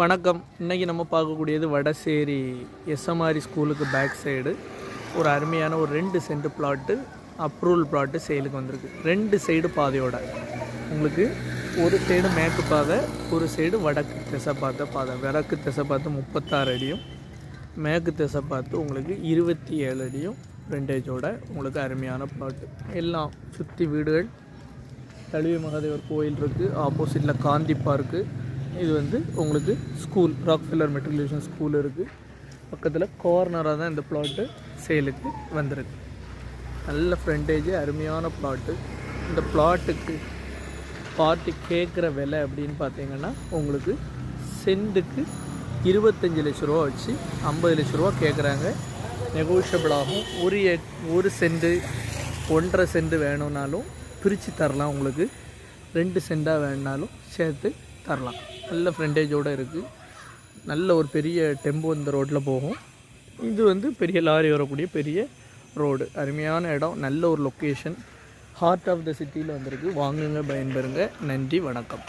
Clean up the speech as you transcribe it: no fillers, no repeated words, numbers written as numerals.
வணக்கம். இன்றைக்கி நம்ம பார்க்கக்கூடியது வடசேரி எஸ்எம்ஆர் ஸ்கூலுக்கு பேக் சைடு ஒரு அருமையான ஒரு 2 சென்ட் பிளாட்டு அப்ரூவல் பிளாட்டு சேலுக்கு வந்திருக்கு. 2 சைடு பாதையோட உங்களுக்கு ஒரு சைடு மேற்கு பாதை, ஒரு சைடு வடக்கு திசை பார்த்த பாதை. வடக்கு திசை பார்த்து 36 அடியும், மேற்கு திசை பார்த்து உங்களுக்கு 27 அடியும் ஃப்ரண்டேஜோட உங்களுக்கு அருமையான பிளாட்டு. எல்லாம் சுற்றி வீடுகள், தழுவி மகாதேவர் கோயில் இருக்குது, ஆப்போசிட்டில் காந்தி பார்க்கு. இது உங்களுக்கு ஸ்கூல் ராக்ஃபெல்லர் மெட்ரிகுலேஷன் ஸ்கூல் இருக்குது. பக்கத்தில் கார்னராக தான் இந்த பிளாட்டு சேலுக்கு வந்திருக்கு. நல்ல ஃப்ரண்டேஜ், அருமையான பிளாட்டு. இந்த பிளாட்டுக்கு பார்ட்டி கேட்குற விலை அப்படின்னு பார்த்தீங்கன்னா உங்களுக்கு சென்ட்டுக்கு 25 லட்ச ரூபா வச்சு 50 லட்ச ரூபா கேட்குறாங்க. நெகோஷியபிள் ஆகும். ஒரு சென்ட்டு 1.5 சென்ட் வேணும்னாலும் பிரித்து தரலாம். உங்களுக்கு 2 சென்ட்டாக வேணுனாலும் சேர்த்து தரலாம். நல்ல ஃப்ரண்டேஜோடு இருக்குது. நல்ல ஒரு பெரிய டெம்போ இந்த ரோட்டில் போகும். இது பெரிய லாரி வரக்கூடிய பெரிய ரோடு. அருமையான இடம், நல்ல ஒரு லொக்கேஷன், ஹார்ட் ஆஃப் த சிட்டியில் வந்திருக்கு. வாங்குங்க, பயன்பெறுங்க. நன்றி, வணக்கம்.